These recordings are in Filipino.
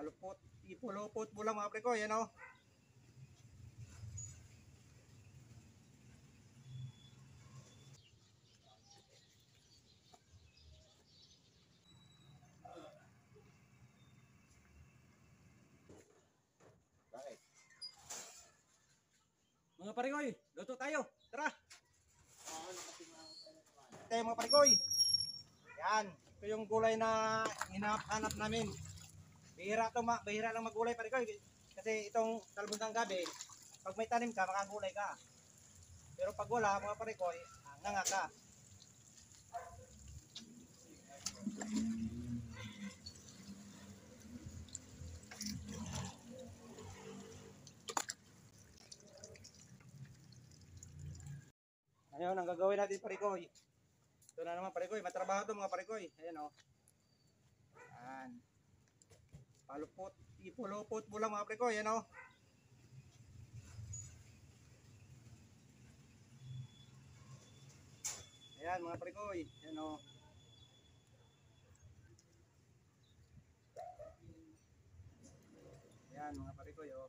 Palupot, ipulupot mo lang mga prekoy, yan o. Mga parekoy, luto tayo. Tara. Tayo mga parekoy. Yan, ito yung gulay na hinahanap namin. Bihira lang magulay parekoy. Kasi itong talbundang gabi, pag may tanim ka, makagulay ka. Pero pag wala, mga parekoy, nganga ka. Ngayon, ang gagawin natin parekoy. Ito na naman parekoy, matrabaho ito mga parekoy. Ayan o. Ayan. Palupot, ipulupot mo lang mga parekoy. Ayan o. Ayan mga parekoy. Ayan o. Ayan mga parekoy o.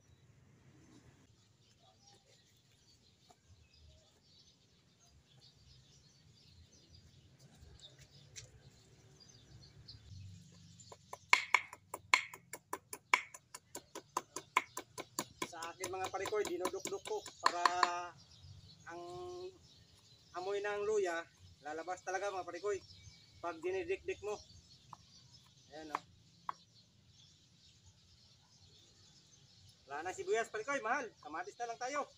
Sa akin mga parekoy, dinudukduk ko para ang amoy ng luya lalabas talaga mga parekoy pag dinidikdik mo. Ayan o. Wala na sibuyas parekoy, mahal. Kamatis na lang tayo.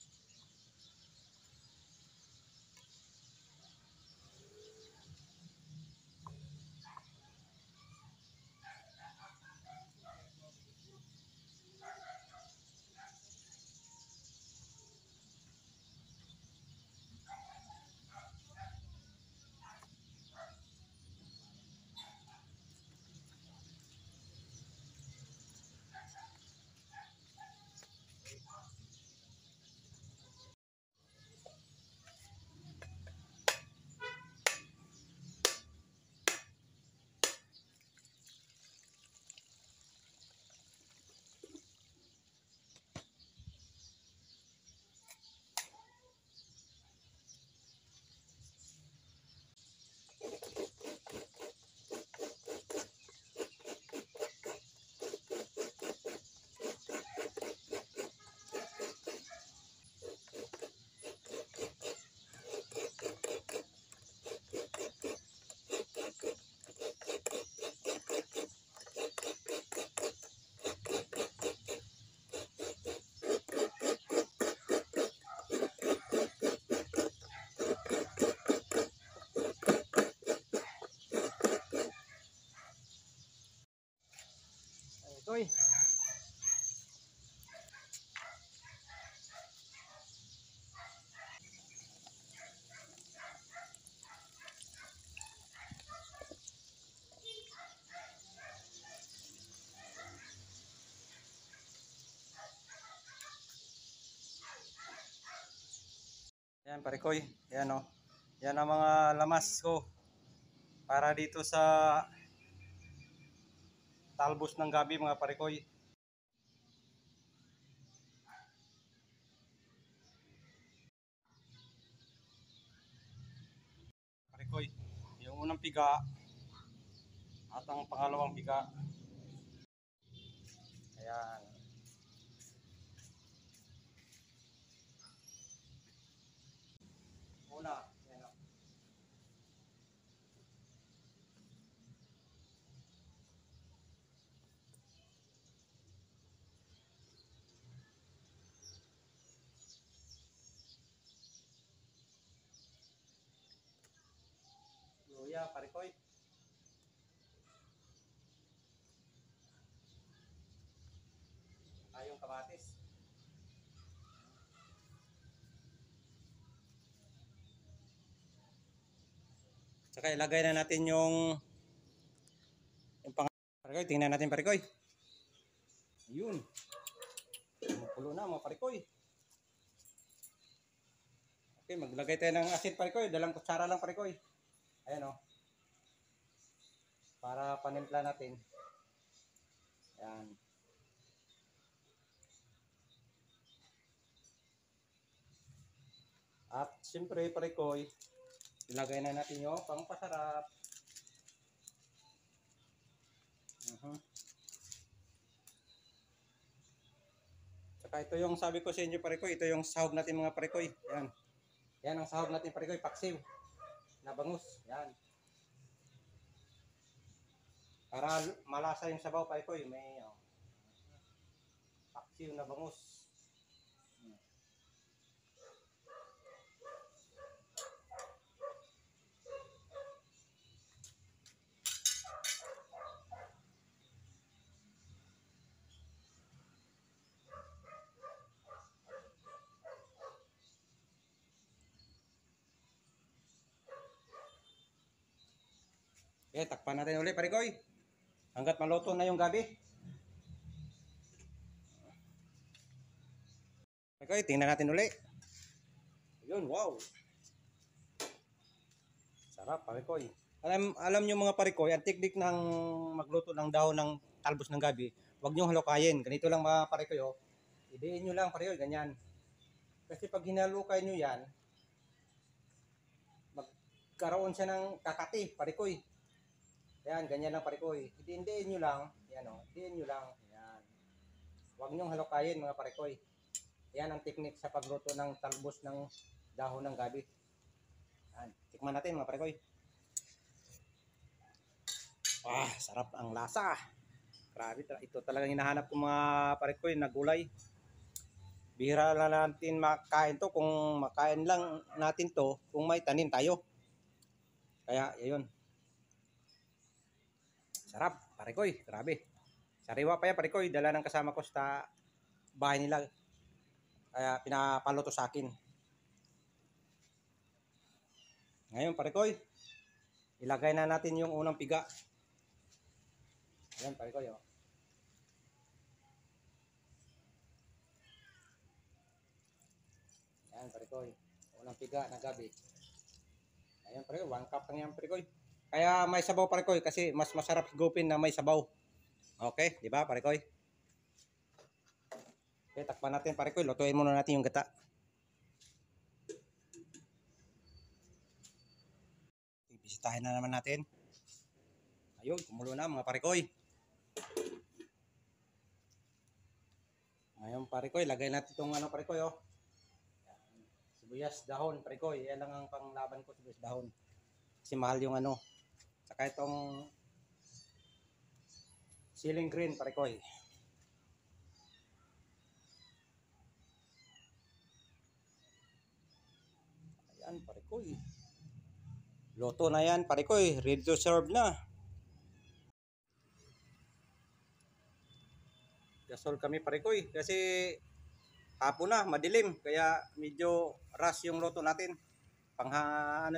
Parekoy. Yan parekoy, yan o. Yan ang mga lamas ko para dito sa talbos ng gabi mga parekoy. Parekoy, yung unang piga at ang pangalawang piga. Ayan. Una, yan o. Luya, parekoy. Ayong kamatis. Tsaka ilagay na natin yung parekoy, tingnan natin parekoy. Ayun. Mapulo na mga parekoy. Okay, maglagay tayo ng asin parekoy. Dalang kutsara lang parekoy. Ayan o. Para panimpla natin. Ayan. At siyempre parikoy, ilagay na natin yung pangpasarap. Saka ito yung sabi ko sa inyo parikoy, ito yung sahog natin mga parikoy. Yan. Yan ang sahog natin parikoy, paksiw na bangus. Yan. Para malasa yung sabaw parikoy, may paksiw na bangus. Okay, takpan natin ulit parikoy. Hanggat maluto na yung gabi. Parikoy, tingnan natin ulit. Ayun, wow. Sarap parikoy. Alam nyo mga parikoy, ang teknik ng magluto ng dahon ng talbos ng gabi, huwag nyo halukayin. Ganito lang mga parikoy, oh. Idiin nyo lang parikoy, ganyan. Kasi pag hinalukay nyo yan, magkaroon siya ng kakati, parikoy. Yan, ganyan lang parikoy. Idiin nyo lang, yan o, idiin nyo lang. Yan. Huwag nyo halukayin mga parikoy. Yan ang teknik sa pagluto ng talbos ng dahon ng gabi. Yan. Tikman natin mga parikoy. Sarap ang lasa. Grabe, ito talagang hinahanap ko mga parikoy na gulay. Bihira lang natin makain to, kung makain lang natin to kung may tanim tayo. Kaya ayun. Sarap, parikoy, grabe. Sariwa pa yan parikoy, dala ng kasama ko sa bahay nila. Kaya pinapaluto sa akin. Ngayon parikoy, ilagay na natin yung unang piga. Ayan parikoy, oh. Ayan parikoy, unang piga na gabi. Ayan parikoy, 1 cup lang yan parikoy. Kaya may sabaw parikoy kasi mas masarap higupin na may sabaw. Okay, di ba parikoy? Okay, takpan natin parikoy, lutuin muna natin yung gata. Bisitahin na naman natin. Ayun, kumulo na mga parikoy. Ngayon parikoy, lagay natin itong parikoy, oh. Sibuyas dahon parikoy, yan lang ang panglaban ko, sibuyas dahon. Kasi mahal yung saka itong ceiling green parikoy. Ayan parikoy. Luto na yan parikoy, ready to serve na. Gasol kami parikoy kasi hapon na, madilim, kaya medyo rush yung luto natin.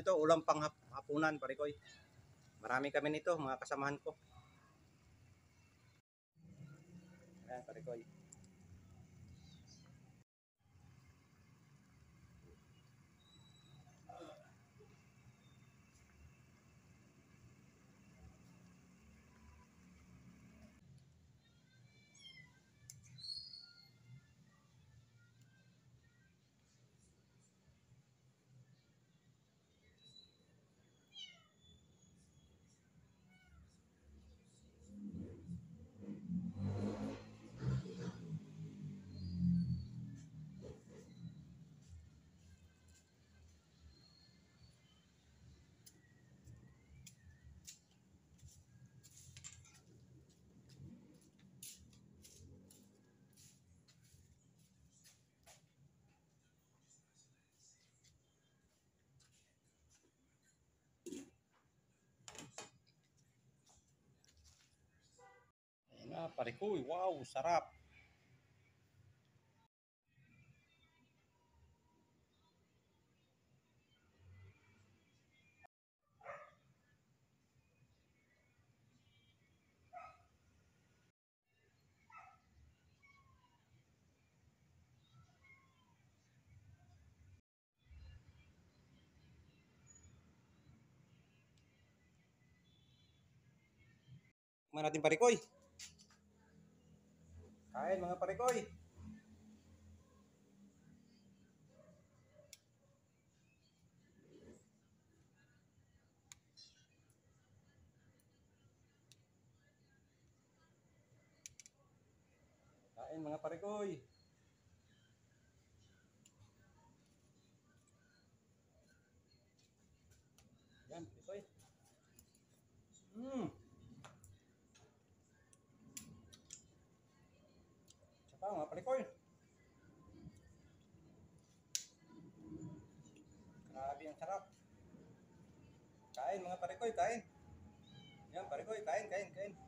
Ulam pang hapunan parikoy. Marami kami nito, mga kasamahan ko. Ayan parikoy. Ayan na parikoy, wow, sarap. Tikman natin parikoy. Kain mga parikoy. Kain mga parikoy. Yan, parikoy. Mmm. Sapa mga parikoy. Grabe ang sarap. Kain mga parikoy, kain. Yan, parikoy, kain, kain, kain.